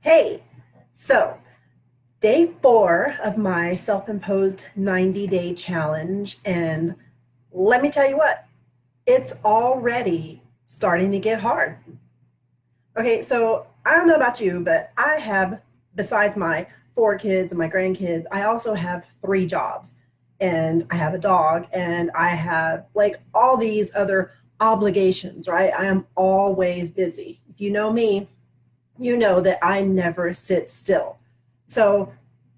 Hey, so day 4 of my self-imposed 90-day challenge, and let me tell you what, it's already starting to get hard. Okay, so I don't know about you, but I have, besides my 4 kids and my grandkids, I also have 3 jobs, and I have a dog, and I have like all these other obligations, right? I am always busy. If you know me, you know that I never sit still. So,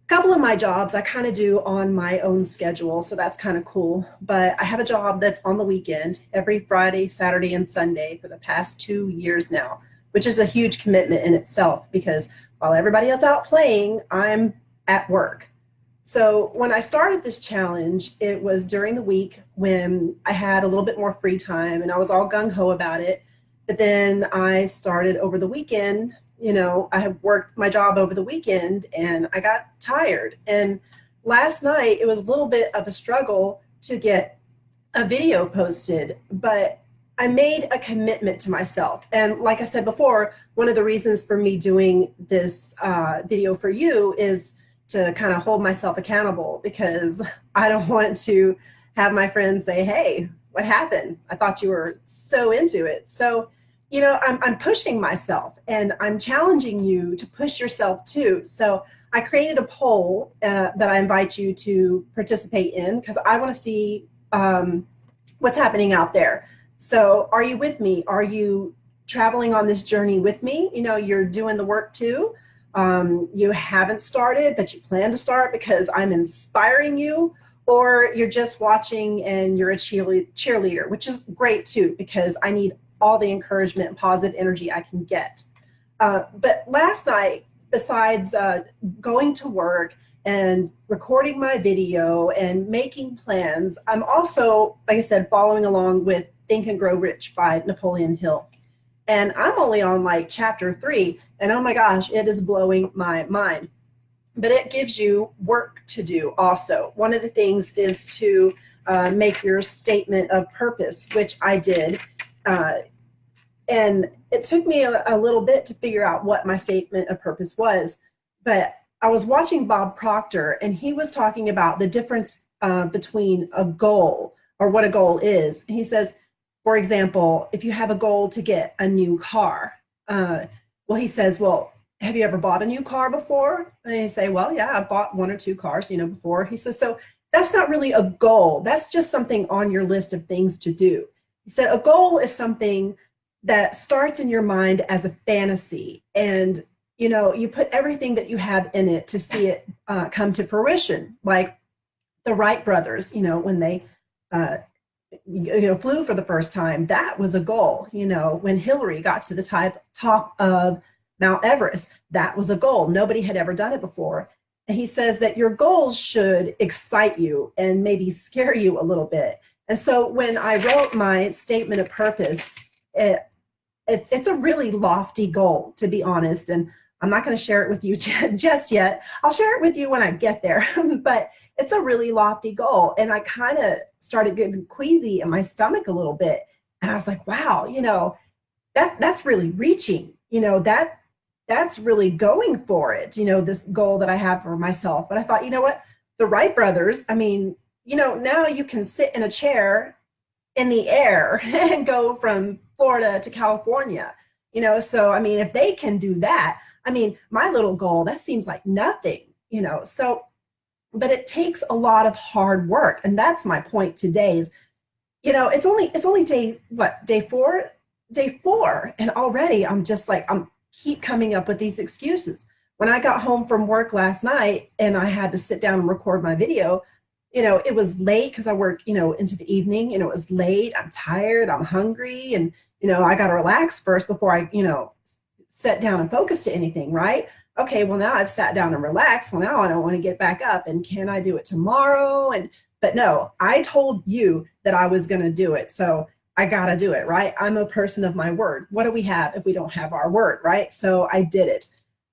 a couple of my jobs I kind of do on my own schedule, so that's kind of cool. But I have a job that's on the weekend every Friday, Saturday, and Sunday for the past 2 years now, which is a huge commitment in itself because while everybody else out playing, I'm at work. So when I started this challenge, it was during the week when I had a little bit more free time and I was all gung ho about it. But then I started over the weekend. I had worked my job over the weekend and I got tired. And last night it was a little bit of a struggle to get a video posted, but I made a commitment to myself. And like I said before, one of the reasons for me doing this video for you is to kind of hold myself accountable because I don't want to have my friends say, hey, what happened? I thought you were so into it. So, I'm pushing myself and I'm challenging you to push yourself too. So I created a poll that I invite you to participate in because I want to see what's happening out there. So are you with me? Are you traveling on this journey with me? You're doing the work too. You haven't started, but you plan to start because I'm inspiring you, or you're just watching and you're a cheerleader, which is great too, because I need all the encouragement and positive energy I can get. But last night, besides going to work and recording my video and making plans, I'm also, like I said, following along with Think and Grow Rich by Napoleon Hill. And I'm only on like chapter 3, and oh my gosh, it is blowing my mind. But it gives you work to do also. One of the things is to make your statement of purpose, which I did. And it took me a little bit to figure out what my statement of purpose was. But I was watching Bob Proctor, and he was talking about the difference between a goal or what a goal is. He says, for example, if you have a goal to get a new car, well, he says, well, have you ever bought a new car before? And you say, well, yeah, I've bought 1 or 2 cars, before. He says, so that's not really a goal. That's just something on your list of things to do. He said, a goal is something that starts in your mind as a fantasy, and you put everything that you have in it to see it come to fruition. Like the Wright brothers, when they flew for the first time, that was a goal. When Hillary got to the top of Mount Everest, that was a goal. Nobody had ever done it before. And he says that your goals should excite you and maybe scare you a little bit. And so when I wrote my statement of purpose, it's a really lofty goal, to be honest. And I'm not going to share it with you just yet. I'll share it with you when I get there. But it's a really lofty goal. And I kind of started getting queasy in my stomach a little bit. And I was like, wow, that's really reaching, that's really going for it, this goal that I have for myself. But I thought, you know what? The Wright brothers, I mean, now you can sit in a chair in the air and go from Florida to California, so I mean, if they can do that, I mean, my little goal, that seems like nothing, so, but it takes a lot of hard work. And that's my point today is, it's only day 4, and already I'm just like, I'm keep coming up with these excuses. When I got home from work last night and I had to sit down and record my video, it was late because I work, into the evening, it was late, I'm tired, I'm hungry, and, I got to relax first before I, sit down and focus to anything, right? Okay, well, now I've sat down and relaxed. Well, now I don't want to get back up, and can I do it tomorrow? But no, I told you that I was going to do it. So I got to do it, right? I'm a person of my word. What do we have if we don't have our word, right? So I did it.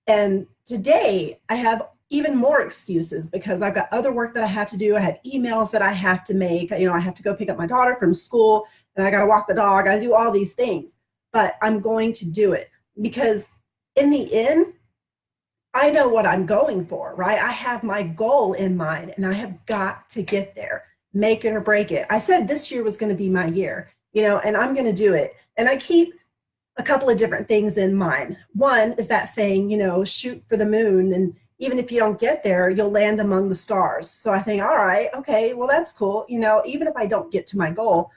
And today I have even more excuses because I've got other work that I have to do. I have emails that I have to make. I have to go pick up my daughter from school, and I got to walk the dog. I do all these things, but I'm going to do it because in the end, I know what I'm going for, right? I have my goal in mind and I have got to get there, make it or break it. I said this year was going to be my year, and I'm going to do it. And I keep a couple of different things in mind. One is that saying, shoot for the moon. And even if you don't get there, you'll land among the stars. So I think, all right, okay, well, that's cool. Even if I don't get to my goal,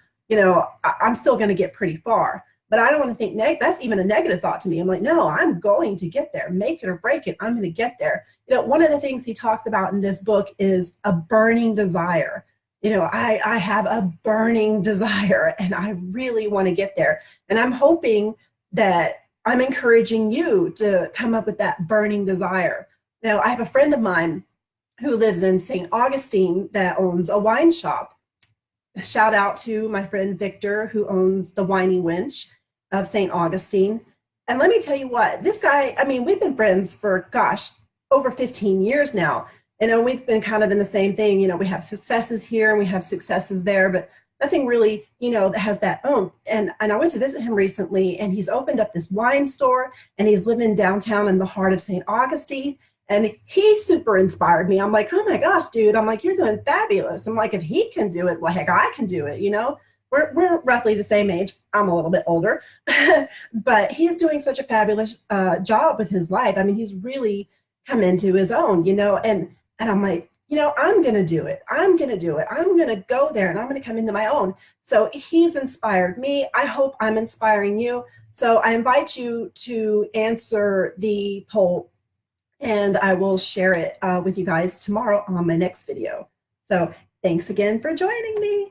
I'm still going to get pretty far. But I don't want to think that's even a negative thought to me. I'm like, no, I'm going to get there, make it or break it. I'm going to get there. One of the things he talks about in this book is a burning desire. I have a burning desire and I really want to get there. And I'm hoping that I'm encouraging you to come up with that burning desire. Now, I have a friend of mine who lives in St. Augustine that owns a wine shop. Shout out to my friend Victor, who owns the Winey Winch of St. Augustine. And let me tell you what, this guy, I mean, we've been friends for, gosh, over 15 years now. We've been kind of in the same thing. We have successes here and we have successes there, but nothing really, that has that And I went to visit him recently, and he's opened up this wine store, and he's living downtown in the heart of St. Augustine. And he super inspired me. I'm like, oh my gosh, dude. I'm like, you're doing fabulous. I'm like, if he can do it, well, heck, I can do it. We're roughly the same age. I'm a little bit older, but he's doing such a fabulous job with his life. I mean, he's really come into his own, and I'm like, I'm going to do it. I'm going to do it. I'm going to go there and I'm going to come into my own. So he's inspired me. I hope I'm inspiring you. So I invite you to answer the poll, and I will share it with you guys tomorrow on my next video. So thanks again for joining me.